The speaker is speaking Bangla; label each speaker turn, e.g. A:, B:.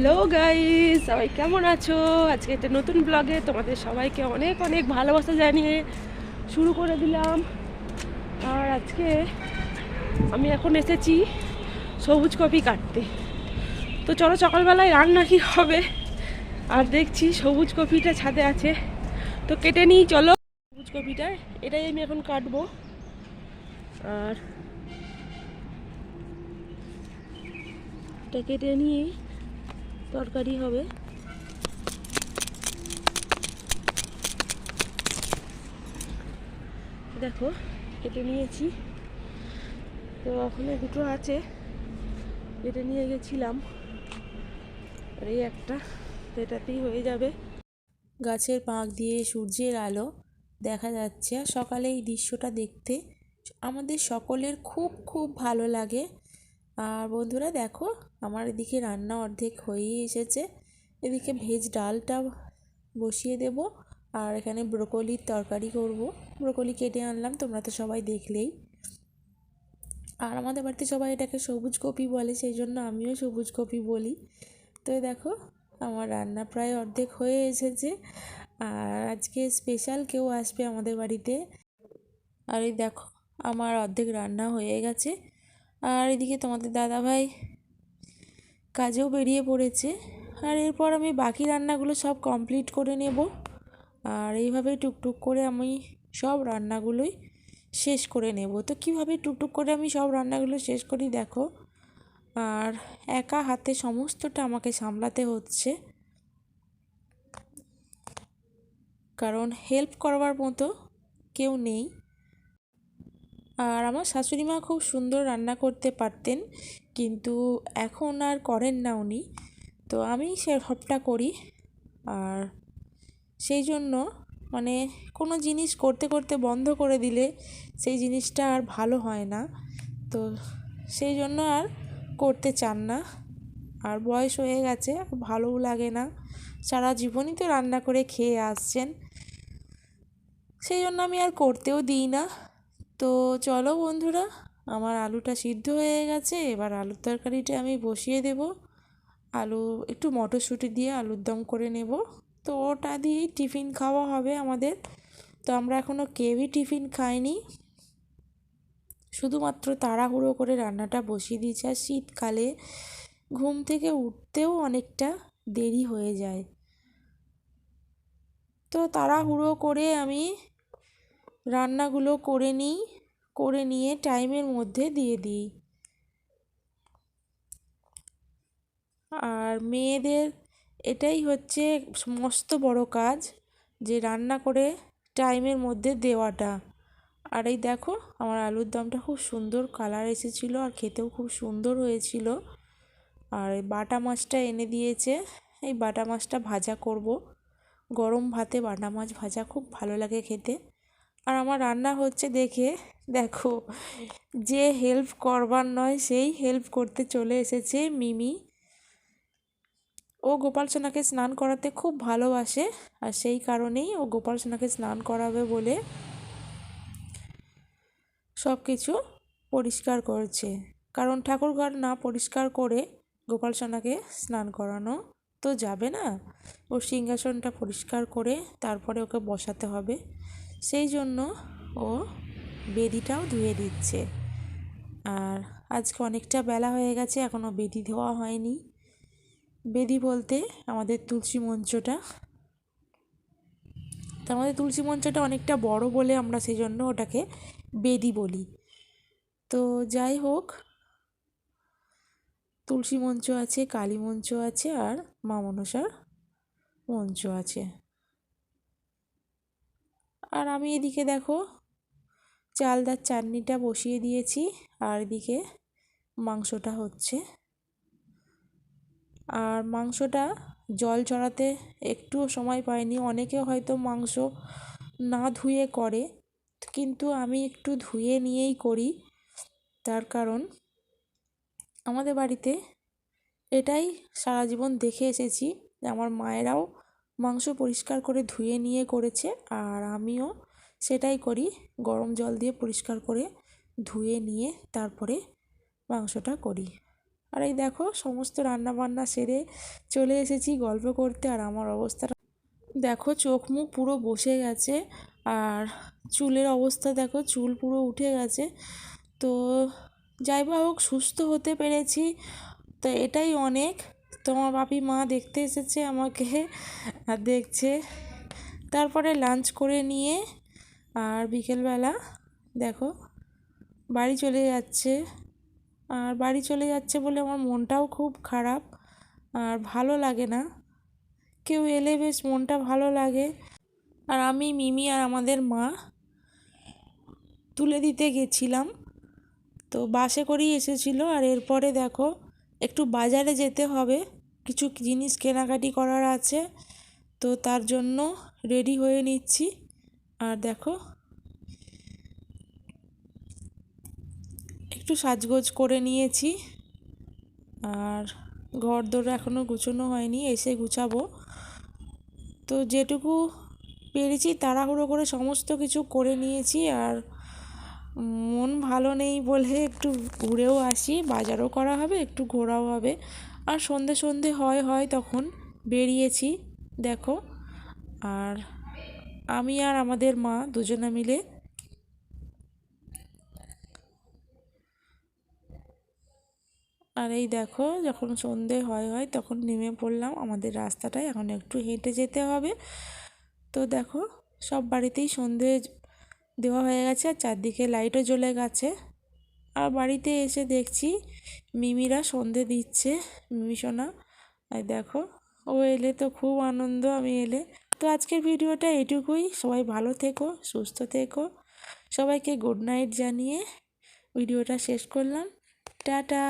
A: হ্যালো গাইস, সবাই কেমন আছো? আজকে একটা নতুন ব্লগে তোমাদের সবাইকে অনেক অনেক ভালোবাসা জানিয়ে শুরু করে দিলাম। আর আজকে আমি এখন এসেছি সবুজ কপি কাটতে। তো চলো সকালবেলায় রান্না কি হবে। আর দেখছি সবুজ কপিটা ছাদে আছে, তো কেটে নিই চলো। সবুজ কপিটা এটাই আমি এখন কাটবো। আর এটা কেটে নিয়ে তরকারি হবে। দেখো কেটে নিয়েছি, তো ওখানে দুটো আছে, কেটে নিয়ে গেছিলাম। আর এই একটা, তো এটাতেই হয়ে যাবে। গাছের পাঁক দিয়ে সূর্যের আলো দেখা যাচ্ছে, আর সকালে এই দৃশ্যটা দেখতে আমাদের সকলের খুব খুব ভালো লাগে। আর বন্ধুরা দেখো, আমার এদিকে রান্না অর্ধেক হয়েই এসেছে। এদিকে ভেজ ডালটা বসিয়ে দেব, আর এখানে ব্রোকলির তরকারি করব। ব্রোকলি কেটে আনলাম, তোমরা তো সবাই দেখলেই। আর আমাদের বাড়িতে সবাই এটাকে সবুজ কপি বলে, সেই জন্য আমিও সবুজ কপি বলি। তো দেখো আমার রান্না প্রায় অর্ধেক হয়ে এসেছে। আর আজকে স্পেশাল কেউ আসবে আমাদের বাড়িতে। আর এই দেখো আমার অর্ধেক রান্না হয়ে গেছে। আর এদিকে তোমাদের দাদাভাই কাজেও বেরিয়ে পড়েছে। আর এরপর আমি বাকি রান্নাগুলো সব কমপ্লিট করে নেব। আর এইভাবে টুকটুক করে আমি সব রান্নাগুলোই শেষ করে নেব। তো কীভাবে টুকটুক করে আমি সব রান্নাগুলো শেষ করি দেখো। আর একা হাতে সমস্তটা আমাকে সামলাতে হচ্ছে, কারণ হেল্প করবার মতো কেউ নেই। আর আমার শাশুড়ি মা খুব সুন্দর রান্না করতে পারতেন, কিন্তু এখন আর করেন না উনি। তো আমি সবটা করি। আর সেই জন্য মানে কোনো জিনিস করতে করতে বন্ধ করে দিলে সেই জিনিসটা আর ভালো হয় না। তো সেই জন্য আর করতে চান না। আর বয়স হয়ে গেছে, ভালোও লাগে না। সারা জীবনই তো রান্না করে খেয়ে আসছেন, সেই জন্য আমি আর করতেও দিই না। তো চলো বন্ধুরা, আমার আলুটা সিদ্ধ হয়ে গেছে, এবার আলুর তরকারিটা আমি বসিয়ে দেব। আলু একটু মটরশুঁটি দিয়ে আলুর দম করে নেব। তো ওটা দিয়েই টিফিন খাওয়া হবে আমাদের। তো আমরা এখনও কেউই টিফিন খাইনি, শুধুমাত্র তাড়াহুড়ো করে রান্নাটা বসিয়ে দিয়েছি। আর শীতকালে ঘুম থেকে উঠতেও অনেকটা দেরি হয়ে যায়, তো তাড়াহুড়ো করে আমি রান্নাগুলো করে নিই, করে নিয়ে টাইমের মধ্যে দিয়ে দিই। আর মেয়েদের এটাই হচ্ছে মস্ত বড় কাজ, যে রান্না করে টাইমের মধ্যে দেওয়াটা। আর এই দেখো আমার আলুর দমটা খুব সুন্দর কালার এসেছিলো, আর খেতেও খুব সুন্দর হয়েছিল। আর এই বাটা মাছটা এনে দিয়েছে, এই বাটা মাছটা ভাজা করব। গরম ভাতে বাটা মাছ ভাজা খুব ভালো লাগে খেতে। আর আমার রান্না হচ্ছে দেখে দেখো, যে হেল্প করবার নয় সেই হেল্প করতে চলে এসেছে মিমি। ও গোপাল সোনাকে স্নান করাতে খুব ভালোবাসে, আর সেই কারণেই ও গোপাল সোনাকে স্নান করাবে বলে সব কিছু পরিষ্কার করছে। কারণ ঠাকুরঘর না পরিষ্কার করে গোপাল সোনাকে স্নান করানো তো যাবে না। ওর সিংহাসনটা পরিষ্কার করে তারপরে ওকে বসাতে হবে, সেই জন্য ও বেদিটাও ধুয়ে দিচ্ছে। আর আজকে অনেকটা বেলা হয়ে গেছে, এখনও বেদি ধোয়া হয়নি। বেদি বলতে আমাদের তুলসী মঞ্চটা, তো আমাদের তুলসী মঞ্চটা অনেকটা বড় বলে আমরা সেই জন্য ওটাকে বেদি বলি। তো যাই হোক, তুলসী মঞ্চ আছে, কালী মঞ্চ আছে, আর মা মনসার মঞ্চ আছে। আর আমি এদিকে দেখো চালদার চাটনিটা বসিয়ে দিয়েছি, আর এদিকে মাংসটা হচ্ছে। আর মাংসটা জল ঝরাতে একটুও সময় পাইনি। অনেকে হয়তো মাংস না ধুয়ে করে, কিন্তু আমি একটু ধুয়ে নিয়েই করি। তার কারণ আমাদের বাড়িতে এটাই সারা জীবন দেখে এসেছি, যে আমার মায়েরাও মাংস পরিষ্কার করে ধুয়ে নিয়ে করেছে, আর আমিও সেটাই করি। গরম জল দিয়ে পরিষ্কার করে ধুয়ে নিয়ে তারপরে মাংসটা করি। আর এই দেখো সমস্ত রান্না বান্না সেরে চলে এসেছি গল্প করতে। আর আমার অবস্থাটা দেখো, চোখ মুখ পুরো বসে গেছে, আর চুলের অবস্থা দেখো, চুল পুরো উঠে গেছে। তো যাই বা হোক, সুস্থ হতে পেরেছি, তো এটাই অনেক। তোমার বাপি মা দেখতে এসেছে আমাকে, আর দেখছে। তারপরে লাঞ্চ করে নিয়ে আর বিকেলবেলা দেখো বাড়ি চলে যাচ্ছে। আর বাড়ি চলে যাচ্ছে বলে আমার মনটাও খুব খারাপ, আর ভালো লাগে না। কেউ এলে বেশ মনটা ভালো লাগে। আর আমি, মিমি আর আমাদের মা তুলে দিতে গেছিলাম, তো বাসে করেই এসেছিলো। আর এরপরে দেখো একটু বাজারে যেতে হবে, কিছু জিনিস কেনাকাটি করার আছে, তো তার জন্য রেডি হয়ে নিচ্ছি। আর দেখো একটু সাজগোজ করে নিয়েছি, আর ঘর দোর এখনও গুছোনো হয়নি, এসে গুছাবো। তো যেটুকু পেরেছি তাড়াহুড়ো করে সমস্ত কিছু করে নিয়েছি। আর মন ভালো নেই বলে একটু ঘুরেও আসি, বাজারও করা হবে, একটু ঘোরাও হবে। আর সন্ধে সন্ধে হয় তখন বেরিয়েছি দেখো। আর আমি আর আমাদের মা দুজনে মিলে আর এই দেখো যখন সন্ধে হয় তখন নেমে পড়লাম আমাদের রাস্তাটায়। এখন একটু হেঁটে যেতে হবে। তো দেখো সব বাড়িতেই সন্ধে দেওয়া হয়ে গেছে, আর চারদিকে লাইটও জ্বলে গেছে। আর বাড়িতে এসে দেখছি মিমিরা সন্ধে দিচ্ছে, মিমি সোনা। আর দেখো ও এলে তো খুব আনন্দ, আমি এলে। তো আজকের ভিডিওটা এটুকুই। সবাই ভালো থেকো, সুস্থ থেকো। সবাইকে গুড নাইট জানিয়ে ভিডিওটা শেষ করলাম। টাটা।